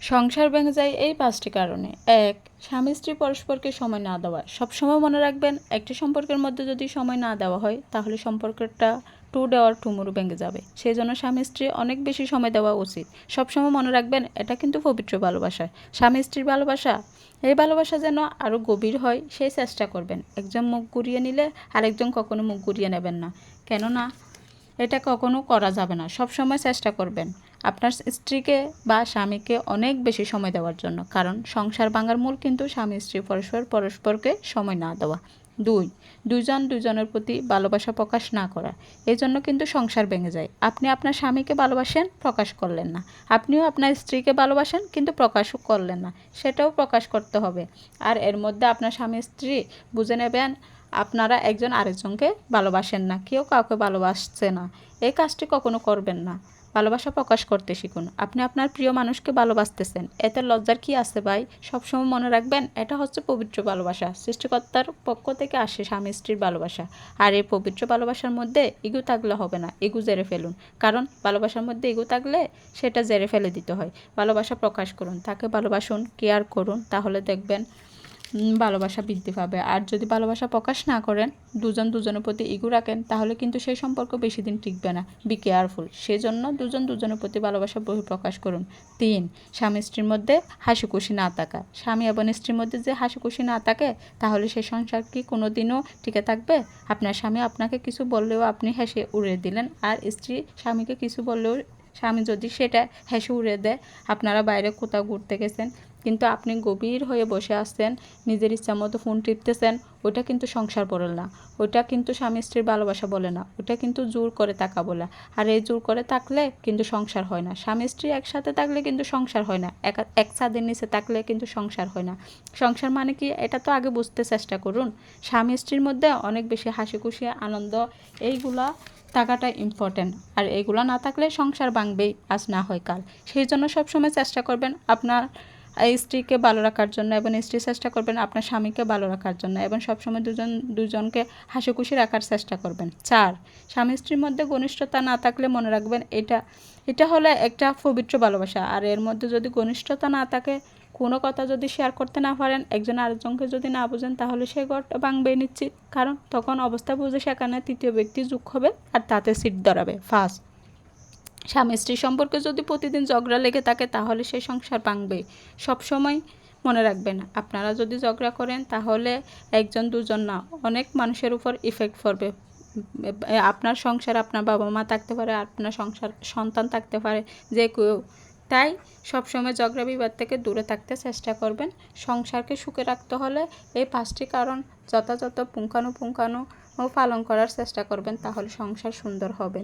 সংসার ভেঙে যায় এই 5টি কারণে। 1. স্বামী স্ত্রী পরস্পরকে সময় না দেওয়া। সবসময় মনে রাখবেন, একটি সম্পর্কের মধ্যে যদি সময় না দেওয়া হয় তাহলে সম্পর্কটা টুডে অর টুমোরো ভেঙে যাবে। সেই জন্য স্বামী স্ত্রী অনেক বেশি সময় দেওয়া উচিত। সবসময় মনে রাখবেন, এটা কিন্তু পবিত্র ভালোবাসা। স্বামী স্ত্রীর ভালোবাসা, এই ভালোবাসা যেন আরও গভীর হয় সেই চেষ্টা করবেন। একজন মুখ ঘুরিয়ে নিলে আরেকজন কখনো মুখ ঘুরিয়ে নেবেন না, কেননা এটা কখনো করা যাবে না। সব সময় চেষ্টা করবেন আপনার স্ত্রীকে বা স্বামীকে অনেক বেশি সময় দেওয়ার জন্য, কারণ সংসার ভাঙার মূল কিন্তু স্বামী স্ত্রী পরস্পরকে সময় না দেওয়া। 2. দুজন দুজনের প্রতি ভালোবাসা প্রকাশ না করা, এই জন্য কিন্তু সংসার ভেঙে যায়। আপনি আপনার স্বামীকে ভালোবাসেন, প্রকাশ করলেন না। আপনিও আপনার স্ত্রীকে ভালোবাসেন, কিন্তু প্রকাশও করলেন না। সেটাও প্রকাশ করতে হবে। আর এর মধ্যে আপনার স্বামী স্ত্রী বুঝে নেবেন আপনারা একজন আরেকজনকে ভালোবাসেন না, কেউ কাউকে ভালোবাসছে না। এই কাজটি কখনো করবেন না। ভালোবাসা প্রকাশ করতে শিখুন। আপনি আপনার প্রিয় মানুষকে ভালোবাসতেছেন, এতে লজ্জার কি আছে ভাই? সবসময় মনে রাখবেন, এটা হচ্ছে পবিত্র ভালোবাসা। সৃষ্টিকর্তার পক্ষ থেকে আসে স্বামী স্ত্রীর ভালোবাসা। আর এই পবিত্র ভালোবাসার মধ্যে ইগো থাকলে হবে না, ইগো জেরে ফেলুন। কারণ ভালোবাসার মধ্যে ইগো থাকলে সেটা জেরে ফেলে দিতে হয়। ভালোবাসা প্রকাশ করুন, তাকে ভালোবাসুন, কেয়ার করুন, তাহলে দেখবেন ভালোবাসা বৃদ্ধি পাবে। আর যদি ভালোবাসা প্রকাশ না করেন, দুজন দুজনের প্রতি ইগো রাখেন, তাহলে কিন্তু সেই সম্পর্ক বেশি দিন টিকবে না। Be careful. সেজন্য দুজন দুজনের প্রতি ভালোবাসা বহিঃপ্রকাশ করুন। 3. স্বামী স্ত্রীর মধ্যে হাসি খুশি না থাকা। স্বামী এবং স্ত্রীর মধ্যে যে হাসি খুশি না থাকে, তাহলে সেই সংসার কি কোনো দিনও টিকে থাকবে? আপনার স্বামী আপনাকে কিছু বললেও আপনি হেসে উড়িয়ে দিলেন, আর স্ত্রী স্বামীকে কিছু বললেও স্বামী যদি সেটা হেসে উড়িয়ে দেয়। আপনারা বাইরে কোথাও ঘুরতে গেছেন, কিন্তু আপনি গভীর হয়ে বসে আসছেন, নিজের ইচ্ছা মতো ফোন টিপতেছেন, ওটা কিন্তু সংসার বলে না। ওটা কিন্তু স্বামী স্ত্রীর ভালোবাসা বলে না, ওটা কিন্তু জোর করে থাকা বলে। আর এই জোর করে থাকলে কিন্তু সংসার হয় না। স্বামী স্ত্রী একসাথে থাকলে কিন্তু সংসার হয় না, এক ছাদের নিচে থাকলে কিন্তু সংসার হয় না। সংসার মানে কি, এটা তো আগে বুঝতে চেষ্টা করুন। স্বামী স্ত্রীর মধ্যে অনেক বেশি হাসি খুশি আনন্দ এইগুলা থাকাটা ইম্পর্টেন্ট। আর এগুলো না থাকলে সংসার ভাঙবেই, আজ না হয় কাল। সেই জন্য সবসময় চেষ্টা করবেন আপনার স্ত্রীকে ভালো রাখার জন্য, এবং স্ত্রী চেষ্টা করবেন আপনার স্বামীকে ভালো রাখার জন্য, এবং সবসময় দুজনকে হাসি খুশি রাখার চেষ্টা করবেন। 4. স্বামী স্ত্রীর মধ্যে ঘনিষ্ঠতা না থাকলে মনে রাখবেন, এটা হলো একটা পবিত্র ভালোবাসা। আর এর মধ্যে যদি ঘনিষ্ঠতা না থাকে, কোনো কথা যদি শেয়ার করতে না পারেন, একজন আরেকজনকে যদি না বোঝেন, তাহলে সে ঘরটা ভাঙবেই নিশ্চিত। কারণ তখন অবস্থা বুঝে সেখানে তৃতীয় ব্যক্তি যোগ হবে, আর তাতে সিট ধরাবে। 5. স্বামী স্ত্রী সম্পর্কে যদি প্রতিদিন ঝগড়া লেগে থাকে, তাহলে সেই সংসার ভাঙবে। সবসময় মনে রাখবেন, আপনারা যদি ঝগড়া করেন, তাহলে একজন দুজন না, অনেক মানুষের উপর ইফেক্ট পড়বে। আপনার সংসার, আপনার বাবা মা থাকতে পারে, আপনার সংসার সন্তান থাকতে পারে, যে কেউ। তাই সবসময় ঝগড়া বিবাদ থেকে দূরে থাকতে চেষ্টা করবেন। সংসারকে সুখে রাখতে হলে এই 5টি কারণ যথাযথ পুঙ্খানুপুঙ্খানু পালন করার চেষ্টা করবেন, তাহলে সংসার সুন্দর হবে।